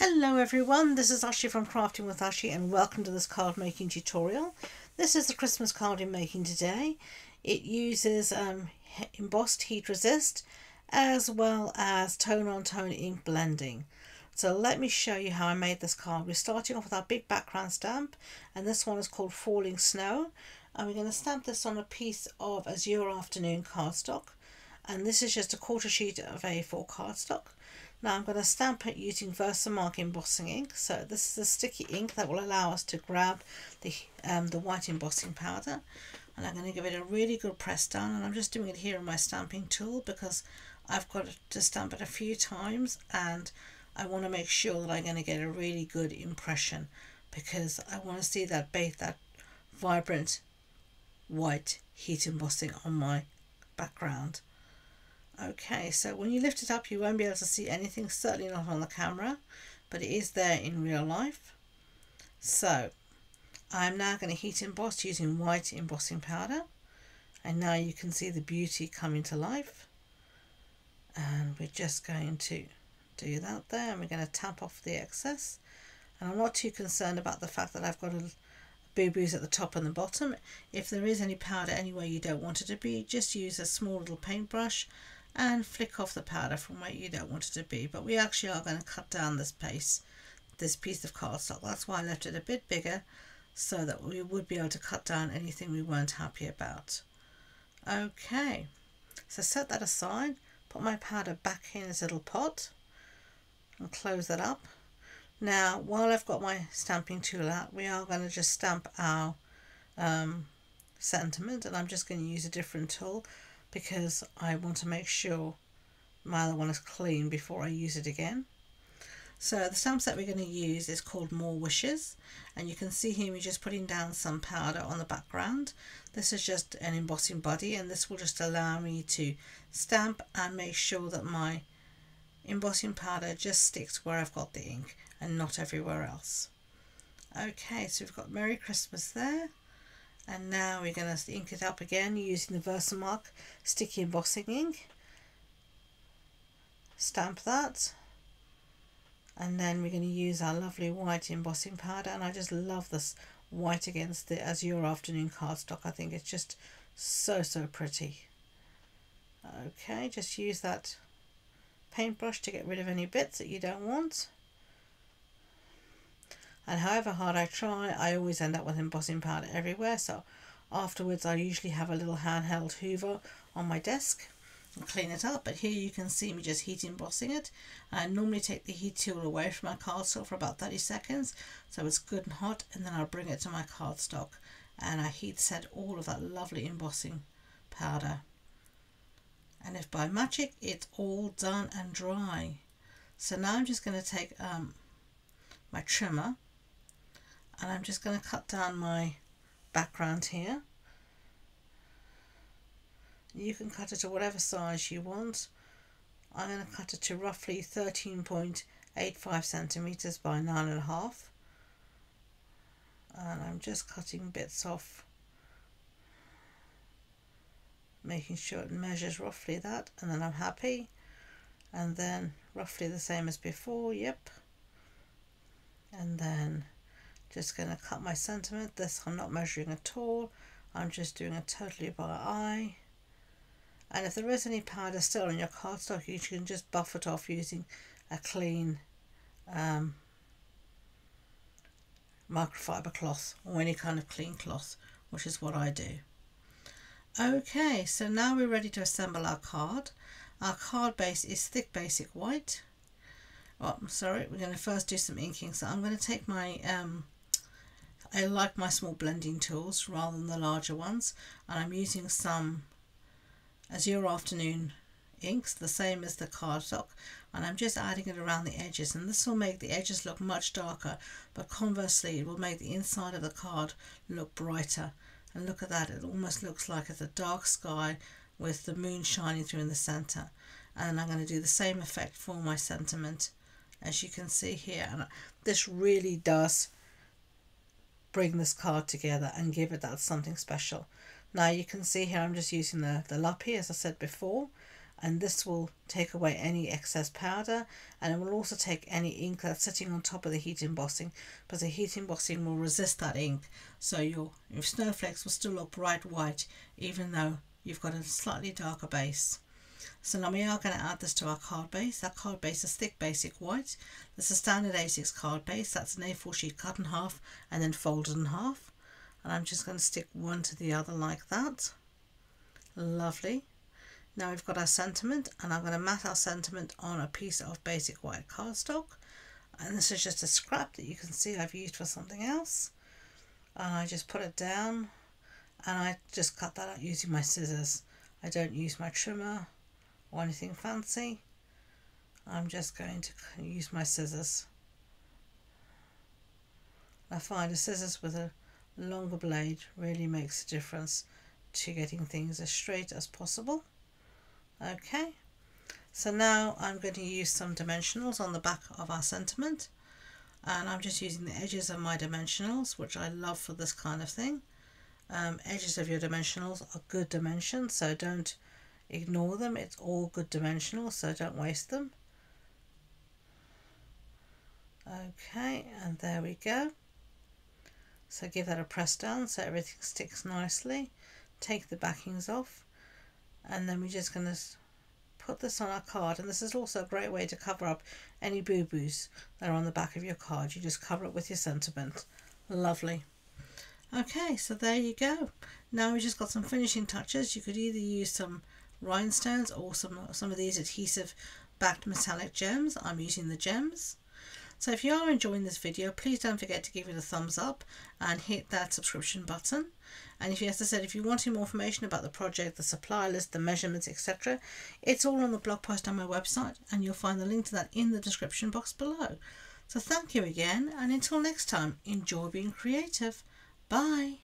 Hello everyone, this is Ashee from Crafting with Ashee and welcome to this card making tutorial. This is the Christmas card I'm making today. It uses embossed heat resist as well as tone on tone ink blending. So let me show you how I made this card. We're starting off with our big background stamp, and this one is called Falling Snow, and we're going to stamp this on a piece of Azure Afternoon cardstock, and this is just a quarter sheet of A4 cardstock. Now I'm going to stamp it using Versamark embossing ink. So this is a sticky ink that will allow us to grab the white embossing powder, and I'm going to give it a really good press down, and I'm just doing it here on my stamping tool because I've got to stamp it a few times and I want to make sure that I'm going to get a really good impression because I want to see that vibrant white heat embossing on my background. Okay, so when you lift it up you won't be able to see anything, certainly not on the camera, but it is there in real life. So I'm now going to heat emboss using white embossing powder, and now you can see the beauty coming to life, and we're just going to do that there, and we're going to tap off the excess. And I'm not too concerned about the fact that I've got a boo-boos at the top and the bottom. If there is any powder anywhere you don't want it to be, just use a small little paintbrush and flick off the powder from where you don't want it to be. But we actually are going to cut down this piece of cardstock. That's why I left it a bit bigger, so that we would be able to cut down anything we weren't happy about. Okay, so set that aside, put my powder back in this little pot and close that up. Now while I've got my stamping tool out, we are going to just stamp our sentiment, and I'm just going to use a different tool because I want to make sure my other one is clean before I use it again. So the stamp set we're going to use is called More Wishes, and you can see here we're just putting down some powder on the background. This is just an embossing body, and this will just allow me to stamp and make sure that my embossing powder just sticks where I've got the ink and not everywhere else. Okay, so we've got Merry Christmas there. And now we're going to ink it up again using the Versamark sticky embossing ink. Stamp that, and then we're going to use our lovely white embossing powder, and I just love this white against the Azure Afternoon cardstock. I think it's just so pretty. Okay, just use that paintbrush to get rid of any bits that you don't want. And however hard I try, I always end up with embossing powder everywhere, so afterwards I usually have a little handheld hoover on my desk and clean it up. But here you can see me just heat embossing it. I normally take the heat tool away from my cardstock for about 30 seconds so it's good and hot, and then I'll bring it to my cardstock and I heat set all of that lovely embossing powder. And if by magic it's all done and dry. So now I'm just going to take my trimmer, and I'm just going to cut down my background here. You can cut it to whatever size you want. I'm going to cut it to roughly 13.85 centimeters by 9.5, and I'm just cutting bits off, making sure it measures roughly that, and then I'm happy. And then roughly the same as before, yep. And then just going to cut my sentiment. This I'm not measuring at all, I'm just doing it totally by eye. And if there is any powder still on your cardstock, you can just buff it off using a clean microfiber cloth or any kind of clean cloth, which is what I do. Okay, so now we're ready to assemble our card. Our card base is thick basic white. Oh, I'm sorry, we're going to first do some inking. So I'm going to take my I like my small blending tools rather than the larger ones, and I'm using some Azure Afternoon inks, the same as the cardstock, and I'm just adding it around the edges, and this will make the edges look much darker, but conversely it will make the inside of the card look brighter. And look at that, it almost looks like it's a dark sky with the moon shining through in the center. And I'm going to do the same effect for my sentiment, as you can see here, and this really does bring this card together and give it that something special. Now you can see here I'm just using the Luppy, as I said before, and this will take away any excess powder, and it will also take any ink that's sitting on top of the heat embossing, because the heat embossing will resist that ink, so your snowflakes will still look bright white even though you've got a slightly darker base. So now we are going to add this to our card base. Our card base is thick basic white. This is standard A6 card base. That's an A4 sheet cut in half and then folded in half. And I'm just going to stick one to the other like that. Lovely. Now we've got our sentiment, and I'm going to mat our sentiment on a piece of basic white cardstock. And this is just a scrap that you can see I've used for something else. And I just put it down, and I just cut that out using my scissors. I don't use my trimmer or anything fancy. I'm just going to use my scissors. I find a scissors with a longer blade really makes a difference to getting things as straight as possible. Okay, so now I'm going to use some dimensionals on the back of our sentiment, and I'm just using the edges of my dimensionals, which I love for this kind of thing. Edges of your dimensionals are good dimensions, so don't ignore them. It's all good dimensionals, so don't waste them. Okay, and there we go. So give that a press down so everything sticks nicely. Take the backings off, and then we're just going to put this on our card. And this is also a great way to cover up any boo-boos that are on the back of your card. You just cover it with your sentiment. Lovely. Okay, so there you go. Now we just got some finishing touches. You could either use some rhinestones or some of these adhesive backed metallic gems. I'm using the gems. So if you are enjoying this video, please don't forget to give it a thumbs up and hit that subscription button. And if you, as I said, if you want more information about the project, the supply list, the measurements, etc., it's all on the blog post on my website, and you'll find the link to that in the description box below. So thank you again, and until next time, enjoy being creative. Bye.